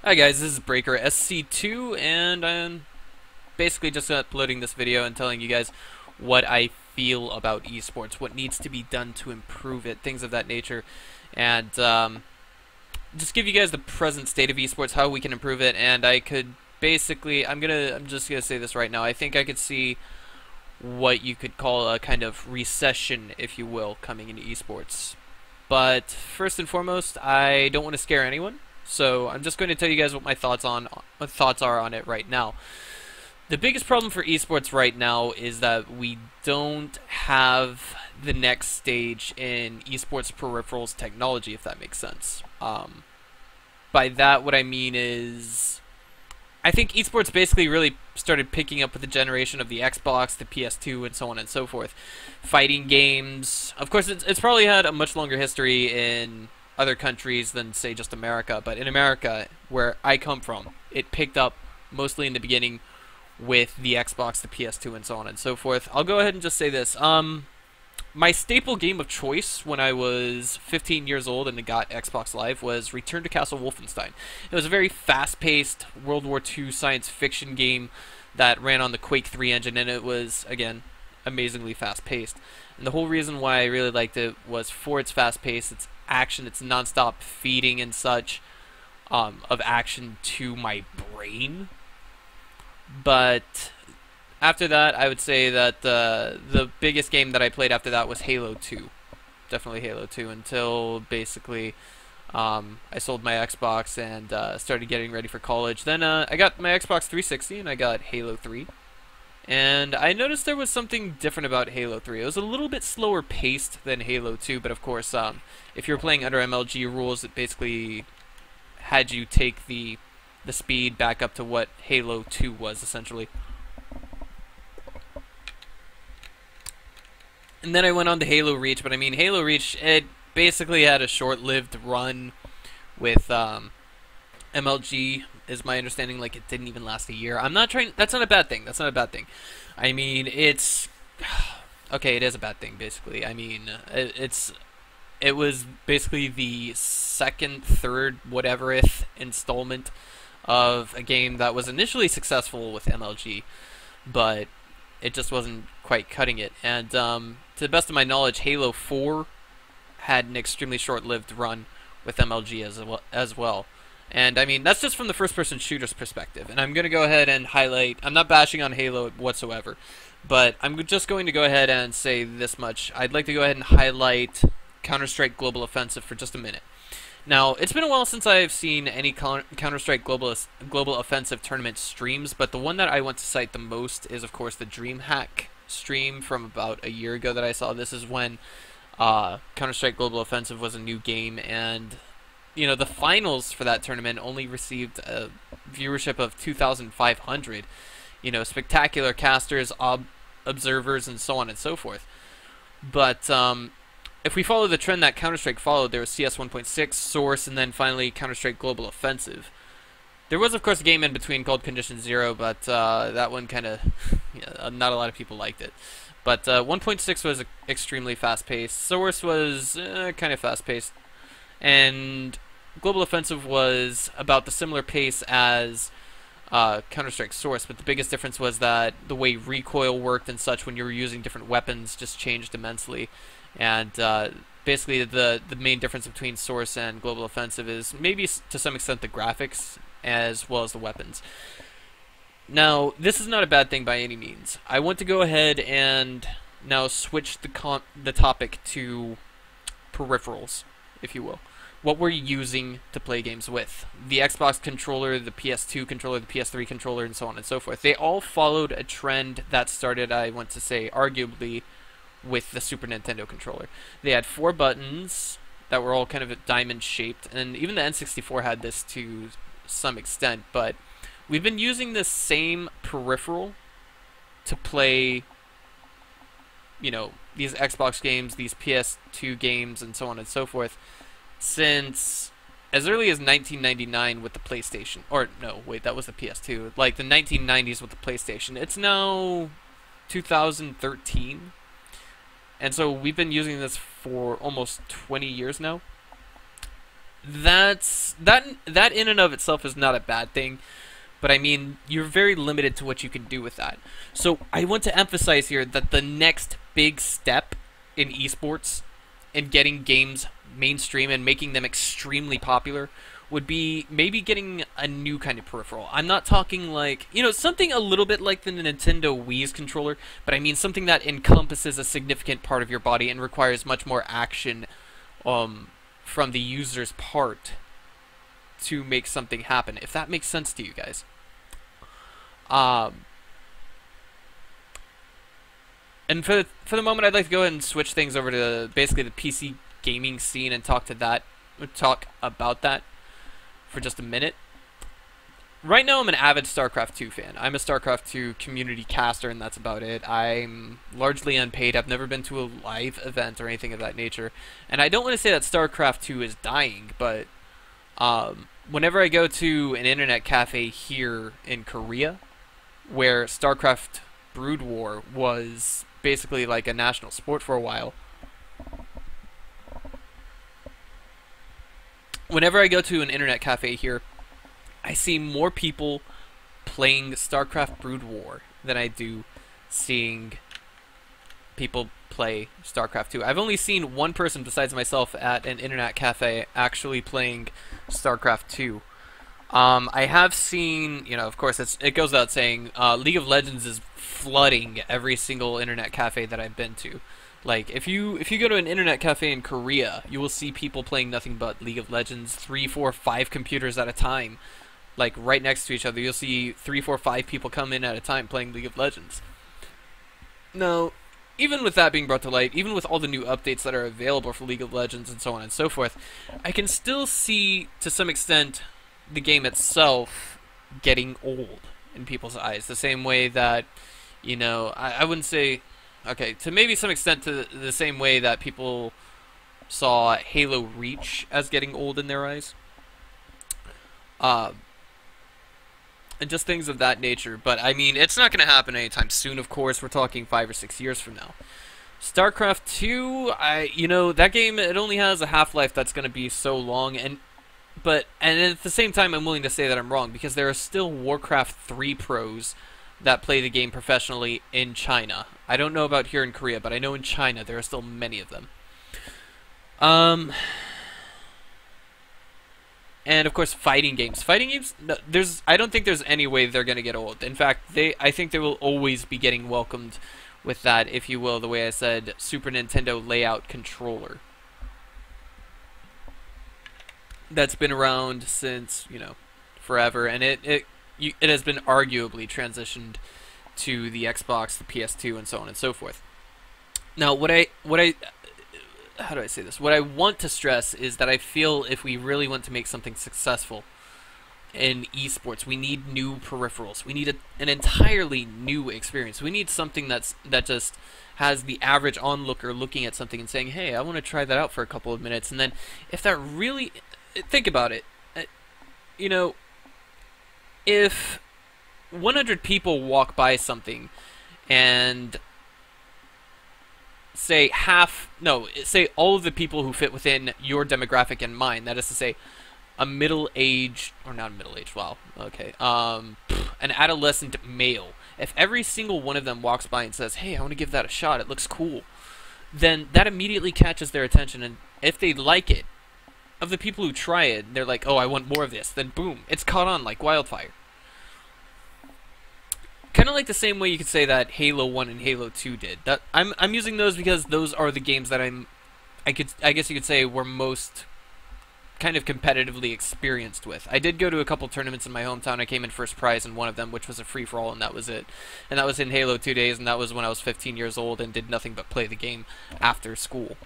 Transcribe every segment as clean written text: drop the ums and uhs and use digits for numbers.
Hi guys, this is Breaker SC2, and I'm basically just uploading this video and telling you guys what I feel about esports, what needs to be done to improve it, things of that nature, and just give you guys the present state of esports, how we can improve it. And I could basically, I'm just gonna say this right now. I think I could see what you could call a kind of recession, if you will, coming into esports. But first and foremost, I don't want to scare anyone. So I'm just going to tell you guys what my thoughts are on it right now. The biggest problem for esports right now is that we don't have the next stage in esports peripherals technology, if that makes sense. By that, what I mean is, I think esports basically really started picking up with the generation of the Xbox, the PS2, and so on and so forth. Fighting games, of course, it's probably had a much longer history in other countries than, say, just America. But in America, where I come from, it picked up mostly in the beginning with the Xbox, the PS2, and so on and so forth. I'll go ahead and just say this. My staple game of choice when I was 15 years old and got Xbox Live was Return to Castle Wolfenstein. It was a very fast-paced World War II science fiction game that ran on the Quake 3 engine, and it was, again, amazingly fast-paced. And the whole reason why I really liked it was for its fast pace, its action, its non-stop feeding and such of action to my brain. But after that, I would say that the biggest game that I played after that was Halo 2. Definitely Halo 2, until basically I sold my Xbox and started getting ready for college. Then I got my Xbox 360 and I got Halo 3. And I noticed there was something different about Halo 3. It was a little bit slower paced than Halo 2, but of course, if you're playing under MLG rules, it basically had you take the speed back up to what Halo 2 was, essentially. And then I went on to Halo Reach, but I mean, Halo Reach, it basically had a short-lived run with MLG, is my understanding. Like, it didn't even last a year. I'm not trying. That's not a bad thing. That's not a bad thing. I mean, it's okay. It is a bad thing, basically. I mean, it was basically the second, third, whatevereth installment of a game that was initially successful with MLG, but it just wasn't quite cutting it. And to the best of my knowledge, Halo 4 had an extremely short-lived run with MLG as well. And I mean, that's just from the first-person shooter's perspective. And I'm going to go ahead and highlight, I'm not bashing on Halo whatsoever, but I'm just going to go ahead and say this much. I'd like to go ahead and highlight Counter-Strike Global Offensive for just a minute. Now, it's been a while since I've seen any Counter-Strike Global Offensive tournament streams, but the one that I want to cite the most is, of course, the DreamHack stream from about a year ago that I saw. This is when Counter-Strike Global Offensive was a new game, and you know, the finals for that tournament only received a viewership of 2,500. You know, spectacular casters, observers, and so on and so forth. But if we follow the trend that Counter-Strike followed, there was CS 1.6, Source, and then finally Counter-Strike Global Offensive. There was, of course, a game in between called Condition Zero, but that one kind of, yeah, not a lot of people liked it. But 1.6 was extremely fast-paced. Source was kind of fast-paced. And Global Offensive was about the similar pace as Counter-Strike Source, but the biggest difference was that the way recoil worked and such when you were using different weapons just changed immensely. And basically the main difference between Source and Global Offensive is maybe to some extent the graphics as well as the weapons. Now, this is not a bad thing by any means. I want to go ahead and now switch the topic to peripherals, if you will. What we're using to play games with. The Xbox controller, the PS2 controller, the PS3 controller, and so on and so forth. They all followed a trend that started, I want to say, arguably, with the Super Nintendo controller. They had 4 buttons that were all kind of diamond-shaped, and even the N64 had this to some extent, but we've been using this same peripheral to play, you know, these Xbox games, these PS2 games, and so on and so forth, since as early as 1999 with the PlayStation. Or, no, wait, that was the PS2. Like, the 1990s with the PlayStation. It's now 2013. And so we've been using this for almost 20 years now. that in and of itself is not a bad thing. But I mean, you're very limited to what you can do with that. So I want to emphasize here that the next big step in esports and getting games mainstream and making them extremely popular would be maybe getting a new kind of peripheral. I'm not talking like, something a little bit like the Nintendo Wii's controller, but I mean something that encompasses a significant part of your body and requires much more action from the user's part to make something happen, if that makes sense to you guys. And for the moment, I'd like to go ahead and switch things over to basically the PC gaming scene and talk about that for just a minute. Right now, I'm an avid StarCraft 2 fan. I'm a StarCraft 2 community caster, and that's about it. I'm largely unpaid. I've never been to a live event or anything of that nature. And I don't want to say that StarCraft 2 is dying, but whenever I go to an internet cafe here in Korea, where StarCraft Brood War was basically like a national sport for a while, whenever I go to an internet cafe here, I see more people playing StarCraft Brood War than I do seeing people play StarCraft 2. I've only seen one person besides myself at an internet cafe actually playing StarCraft 2. I have seen, of course, it goes without saying, League of Legends is flooding every single internet cafe that I've been to. Like, if you go to an internet cafe in Korea, you will see people playing nothing but League of Legends, 3, 4, 5 computers at a time. Like, right next to each other, you'll see 3, 4, 5 people come in at a time playing League of Legends. Now, even with that being brought to light, even with all the new updates that are available for League of Legends and so on and so forth, I can still see, to some extent, the game itself getting old in people's eyes. The same way that, I wouldn't say, okay, to maybe some extent to the same way that people saw Halo Reach as getting old in their eyes. And just things of that nature. But, I mean, it's not going to happen anytime soon, of course. We're talking 5 or 6 years from now. StarCraft 2, that game, it only has a half-life that's going to be so long. And at the same time, I'm willing to say that I'm wrong, because there are still Warcraft 3 pros that play the game professionally in China. I don't know about here in Korea, but I know in China there are still many of them. And of course, fighting games. Fighting games, I don't think there's any way they're going to get old. In fact, I think they will always be getting welcomed with that, if you will, the way I said, Super Nintendo layout controller. That's been around since, forever, and it has been arguably transitioned to the Xbox, the PS2, and so on and so forth. Now, how do I say this? What I want to stress is that I feel if we really want to make something successful in esports, we need new peripherals. We need an entirely new experience. We need something that just has the average onlooker looking at something and saying, hey, I want to try that out for a couple of minutes. And then if that really... Think about it. If 100 people walk by something and say all of the people who fit within your demographic and mine, that is to say a middle-aged, or not middle-aged, wow, okay, an adolescent male, if every single one of them walks by and says, hey, I want to give that a shot, it looks cool, then that immediately catches their attention, and if they like it, of the people who try it, they're like, oh, I want more of this, then boom, it's caught on like wildfire. Kind of like the same way you could say that Halo 1 and Halo 2 did. I'm using those because those are the games that I guess you could say we're most kind of competitively experienced with. I did go to a couple tournaments in my hometown. I came in first prize in one of them, which was a free-for-all, and that was it. And that was in Halo 2 days, and that was when I was 15 years old and did nothing but play the game after school.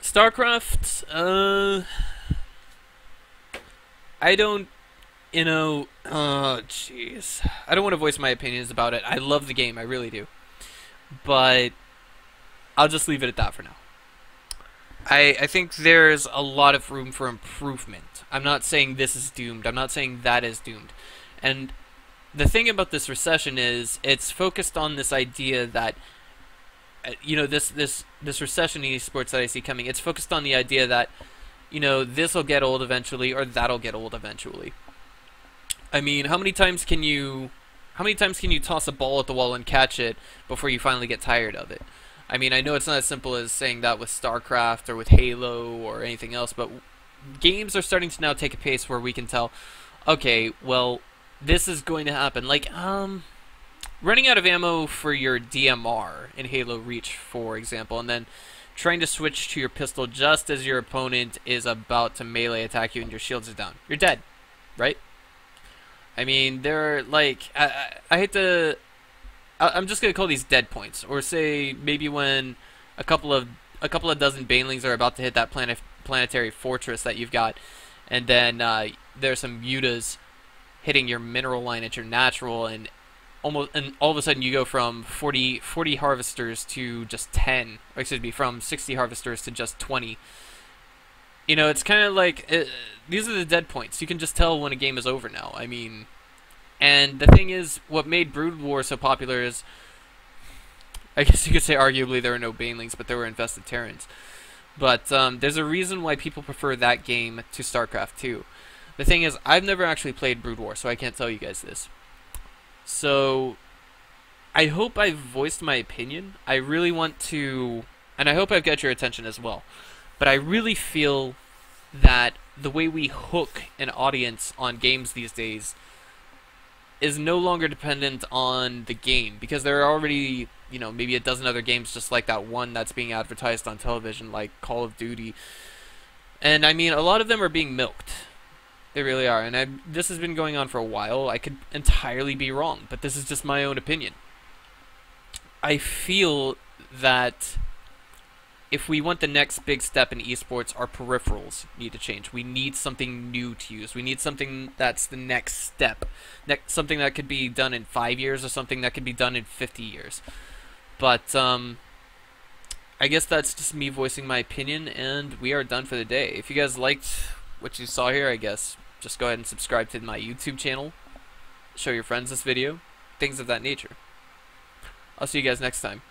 StarCraft, I don't, oh, jeez. I don't want to voice my opinions about it. I love the game, I really do. But I'll just leave it at that for now. I think there's a lot of room for improvement. I'm not saying this is doomed. I'm not saying that is doomed. And the thing about this recession is it's focused on this idea that you know, this recession in esports that I see coming, it's focused on the idea that, you know, this will get old eventually, or that'll get old eventually. I mean, how many times can you toss a ball at the wall and catch it before you finally get tired of it? I mean, I know it's not as simple as saying that with StarCraft or with Halo or anything else, but games are starting to now take a pace where we can tell, okay, well, this is going to happen. Like, running out of ammo for your DMR in Halo Reach, for example, and then trying to switch to your pistol just as your opponent is about to melee attack you and your shields are down. You're dead, right? I mean, they're like, I hate to, I'm just gonna call these dead points, or say maybe when a couple of dozen banelings are about to hit that planetary fortress that you've got, and then there's some mutas hitting your mineral line at your natural, and all of a sudden you go from 40 harvesters to just 10, or excuse me, from 60 harvesters to just 20. You know, it's kind of like, these are the dead points. You can just tell when a game is over now. I mean, and the thing is, what made Brood War so popular is, I guess you could say arguably there were no banelings, but there were infested Terrans. But there's a reason why people prefer that game to StarCraft 2. The thing is, I've never actually played Brood War, so I can't tell you guys this. So, I hope I've voiced my opinion. I really want to, and I hope I've got your attention as well. But I really feel that the way we hook an audience on games these days is no longer dependent on the game, because there are already, you know, maybe a dozen other games just like that one that's being advertised on television, like Call of Duty. And I mean, a lot of them are being milked. They really are. And this has been going on for a while. I could entirely be wrong, but this is just my own opinion. I feel that if we want the next big step in esports, our peripherals need to change. We need something new to use. We need something that's the next step. Something that could be done in 5 years or something that could be done in 50 years. But I guess that's just me voicing my opinion, and we are done for the day. If you guys liked what you saw here, I guess just go ahead and subscribe to my YouTube channel. Show your friends this video. Things of that nature. I'll see you guys next time.